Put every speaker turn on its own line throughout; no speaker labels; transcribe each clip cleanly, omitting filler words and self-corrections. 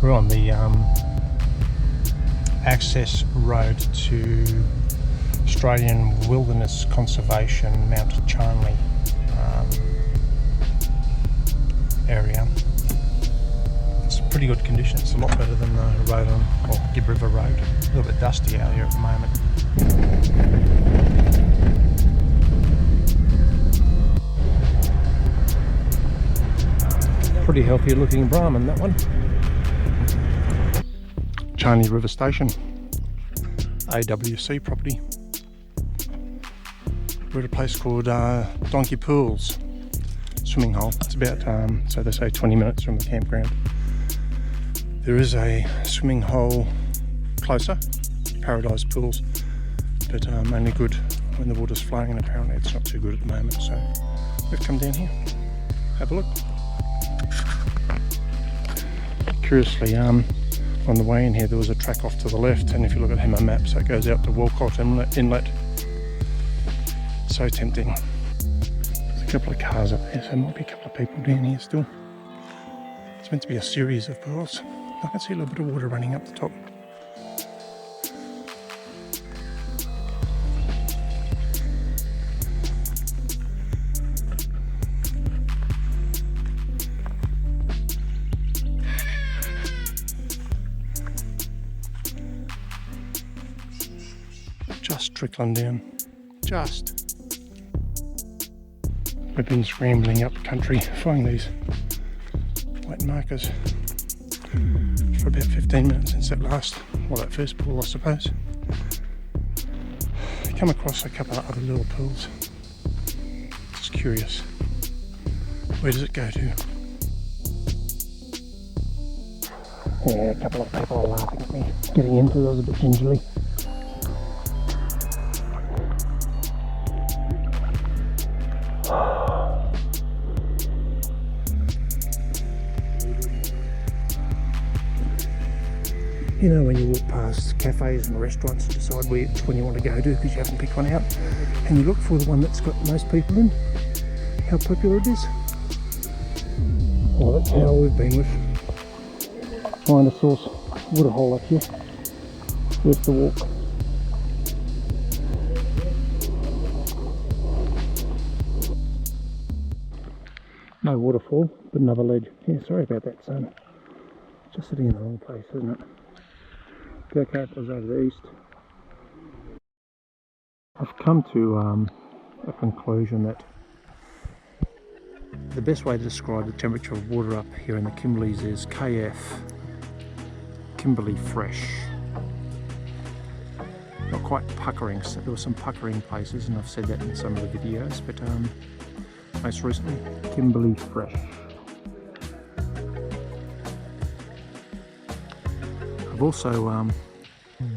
We're on the access road to Australian Wilderness Conservation Mount Charnley area. It's pretty good condition. It's a lot better than the road on Gibb River Road. A little bit dusty out here at the moment. Pretty healthy looking Brahman, that one. Charnley River Station, AWC property. We're at a place called Donkey Pools swimming hole. It's about, so they say 20 minutes from the campground. There is a swimming hole closer, Paradise Pools, but only good when the water's flowing, and apparently it's not too good at the moment, so we've come down here, have a look. Curiously, on the way in here there was a track off to the left, and if you look at my map, so it goes out to Walcott Inlet. So tempting. There's a couple of cars up there, so there might be a couple of people down here still. It's meant to be a series of pools. I can see a little bit of water running up the top. Just trickling down. Just. We've been scrambling up country, finding these white markers for about 15 minutes since that that first pool, I suppose. I come across a couple of other little pools. Just curious. Where does it go to? Yeah, a couple of people are laughing at me. Getting into those a bit gingerly. You know, when you walk past cafes and restaurants and decide which one you want to go to because you haven't picked one out, and you look for the one that's got the most people in, how popular it is. Well, that's how we've been with trying to source waterhole up here. Worth the walk. No waterfall, but another ledge. Yeah, sorry about that, son. Just sitting in the wrong place, isn't it? Okay, it was over the east. I've come to a conclusion that the best way to describe the temperature of water up here in the Kimberleys is KF, Kimberley fresh. Not quite puckering, so there were some puckering places, and I've said that in some of the videos, but most recently, Kimberley fresh. I've also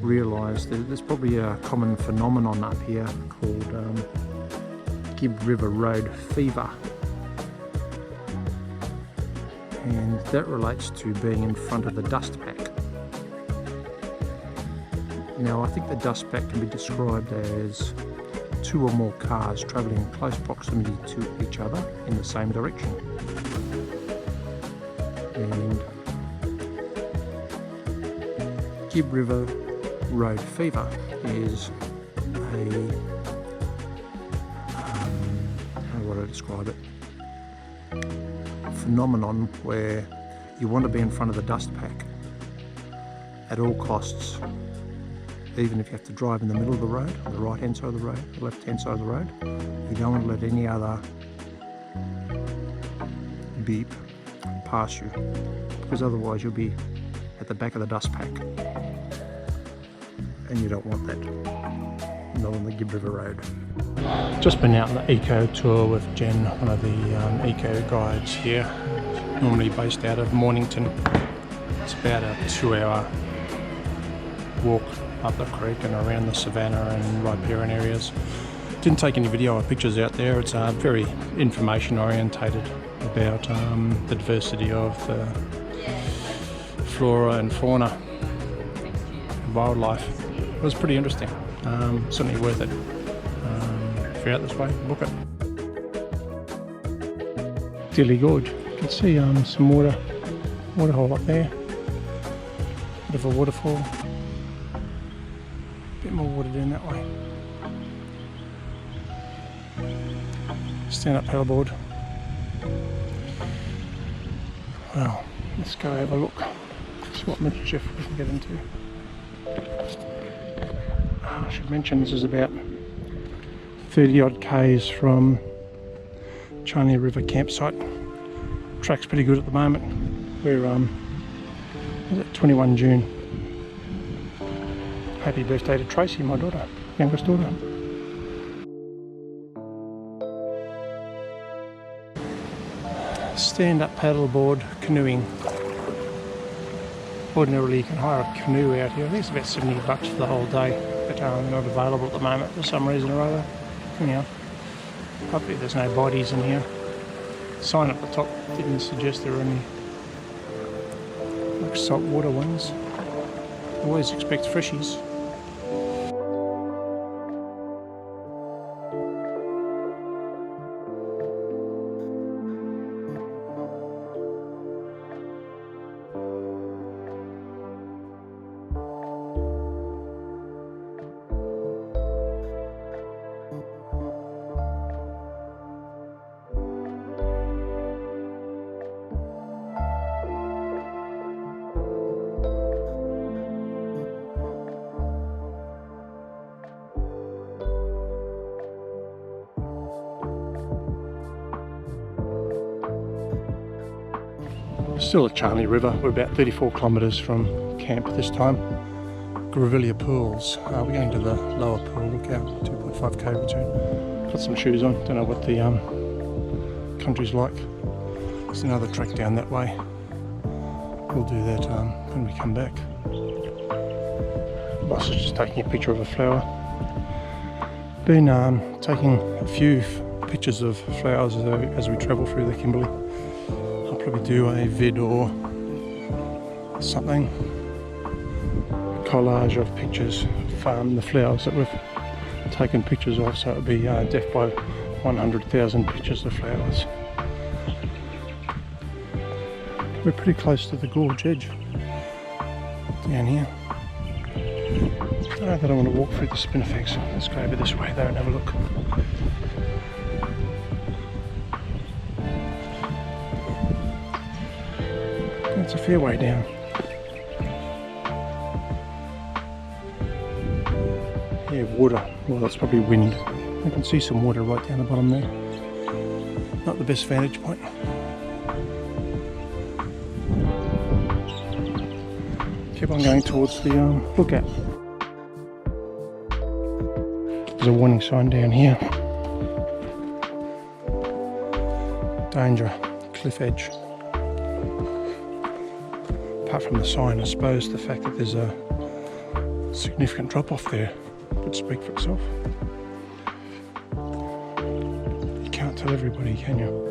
realised that there's probably a common phenomenon up here called Gibb River Road fever, and that relates to being in front of the dust pack. Now, I think the dust pack can be described as two or more cars travelling in close proximity to each other in the same direction. And Gibb River Road fever is how would I describe it? A phenomenon where you want to be in front of the dust pack at all costs, even if you have to drive in the middle of the road, on the right hand side of the road, the left hand side of the road. You don't want to let any other beep pass you, because otherwise you'll be at the back of the dust pack, and you don't want that, not on the Gibb River Road. Just been out on the eco tour with Jen, one of the eco guides here, normally based out of Mornington. It's about a 2-hour walk up the creek and around the savannah and riparian areas. Didn't take any video or pictures out there. It's very information orientated about the diversity of the flora and fauna and wildlife. It was pretty interesting. Certainly worth it. If you're out this way, book it. Dilly Gorge. You can see some waterhole up there. Bit of a waterfall. Bit more water down that way. Stand up paddleboard. Well, let's go have a look. See what mischief we can get into. I should mention this is about 30 odd k's from Charnley River campsite. Track's pretty good at the moment. We're is it 21 June. Happy birthday to Tracy, my daughter, youngest daughter. Stand-up paddleboard canoeing. Ordinarily you can hire a canoe out here. I think it's about 70 bucks for the whole day, but they're not available at the moment for some reason or other. Anyhow, hopefully there's no bodies in here. The sign up the top didn't suggest there were any like saltwater ones. Always expect freshies. Still at Charnley River. We're about 34 kilometres from camp this time. Grevillea pools. We're going to the lower pool, look out, 2.5k return. Put some shoes on, don't know what the country's like. There's another track down that way. We'll do that when we come back. The boss is just taking a picture of a flower. Been taking a few pictures of flowers as we travel through the Kimberley. I'll probably do a vid or something, a collage of pictures of the flowers that we've taken pictures of, so it'll be death by 100,000 pictures of flowers. We're pretty close to the gorge edge down here. I don't know that I want to walk through the spinifex. Let's go over this way though and have a look. It's a fair way down. Yeah, water. Well, that's probably wind. I can see some water right down the bottom there. Not the best vantage point. Keep on going towards the lookout. There's a warning sign down here. Danger, cliff edge. Apart from the sign, I suppose the fact that there's a significant drop off there would speak for itself. You can't tell everybody, can you?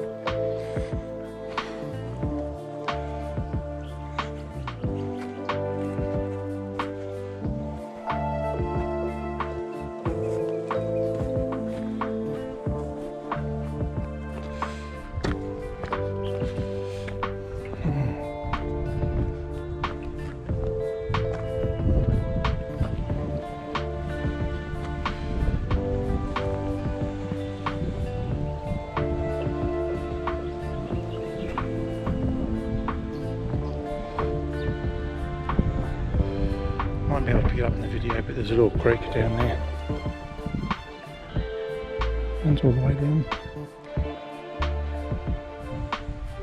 Might be able to pick it up in the video, but there's a little creek down there. Runs all the way down.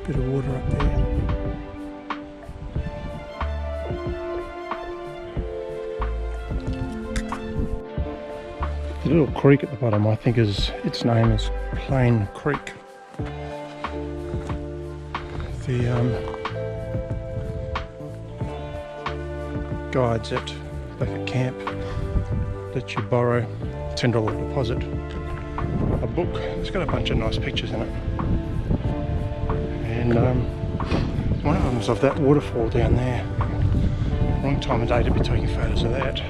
Bit of water up there. The little creek at the bottom, I think, its name is Plain Creek. The guides at the camp let you borrow $10 deposit a book. It's got a bunch of nice pictures in it, and one of them's of that waterfall down there. Wrong time of day to be taking photos of that.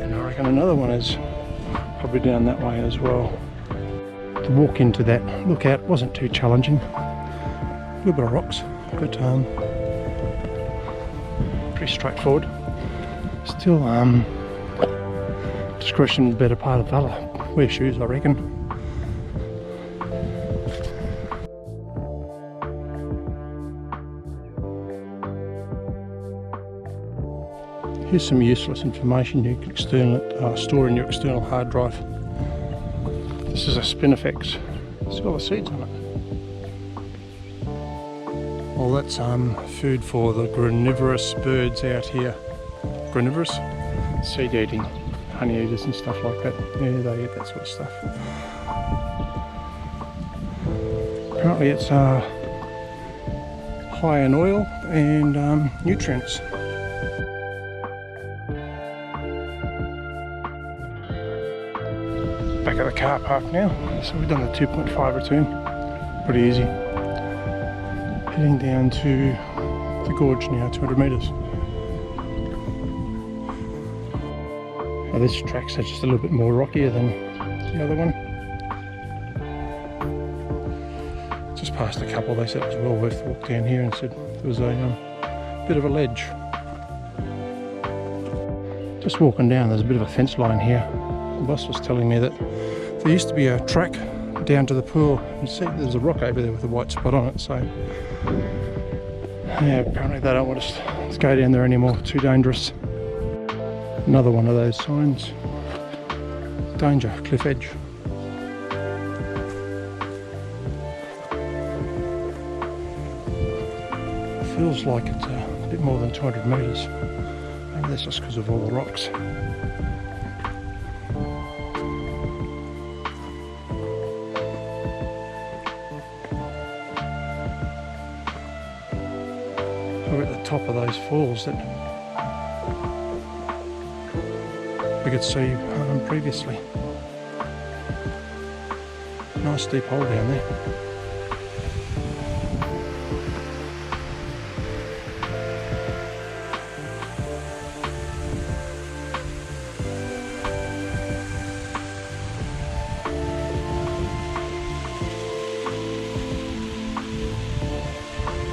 And I reckon another one is probably down that way as well. The walk into that lookout wasn't too challenging. A little bit of rocks, but pretty straightforward. Still, discretion better part of valor. Wear shoes, I reckon. Here's some useless information you can store in your external hard drive. This is a Spinifex. It's got the seeds on it. Well, that's food for the graminivorous birds out here. Graminivorous? Seed eating, honey eaters and stuff like that. Yeah, they eat that sort of stuff. Apparently it's high in oil and nutrients. Back at the car park now, so we've done the 2.5 return, pretty easy. Heading down to the gorge now, 200 metres. Now this track's just a little bit more rockier than the other one. Just passed a couple, they said it was well worth the walk down here and said there was a bit of a ledge. Just walking down, there's a bit of a fence line here. The boss was telling me that there used to be a track down to the pool, and see there's a rock over there with a white spot on it, so yeah, apparently they don't want us to go down there anymore, too dangerous. Another one of those signs. Danger, cliff edge. Feels like it's a bit more than 200 metres. Maybe that's just because of all the rocks. We're at the top of those falls that we could see previously. Nice deep hole down there.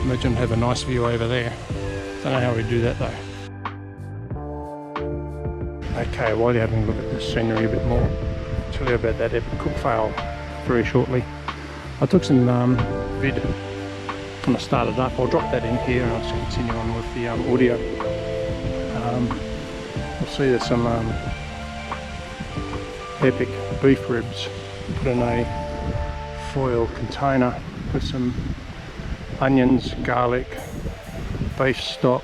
Imagine have a nice view over there. Don't know how we do that though. Okay, while you're having a look at the scenery a bit more, I'll tell you about that epic cook fail very shortly. I took some vid when I started up. I'll drop that in here and I'll just continue on with the audio. You'll see there's some epic beef ribs put in a foil container with some onions, garlic, beef stock,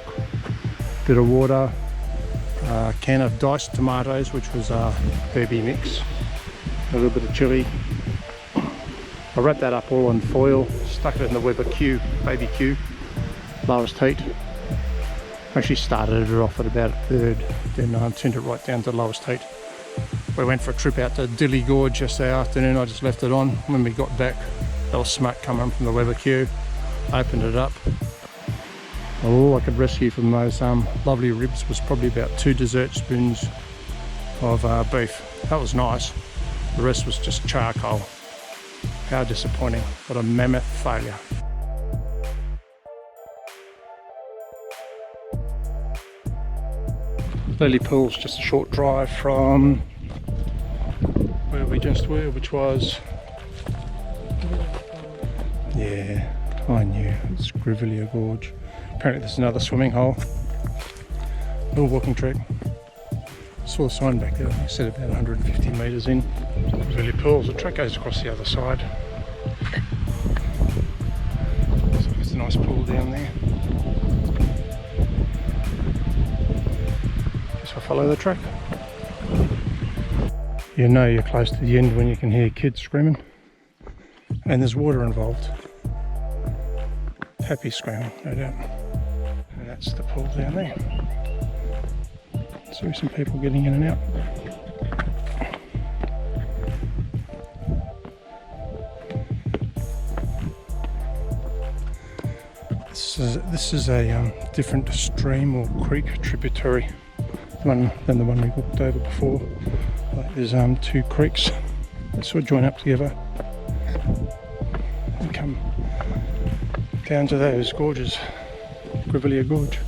bit of water, a can of diced tomatoes, which was a herby mix, a little bit of chilli. I wrapped that up all in foil, stuck it in the Weber Q, baby Q, lowest heat. Actually started it off at about a third, then I turned it right down to lowest heat. We went for a trip out to Dilly Gorge yesterday afternoon. I just left it on. When we got back, there was smoke coming from the Weber Q. Opened it up. All I could rescue from those lovely ribs was probably about 2 dessert spoons of beef. That was nice. The rest was just charcoal. How disappointing. What a mammoth failure. Lily Pool's just a short drive from where we just were, which was, yeah, I knew, it's Grivelia Gorge. Apparently there's another swimming hole, little walking track. Saw a sign back there, I said about 150 metres in. Lily Pools, the track goes across the other side. So there's a nice pool down there. Guess I'll follow the track. You know you're close to the end when you can hear kids screaming. And there's water involved. Happy screaming, no doubt. And that's the pool down there. So some people getting in and out. This is a different stream or creek tributary than the one we walked over before. There's 2 creeks that sort of join up together and come down to those gorges, Grivelia Gorge.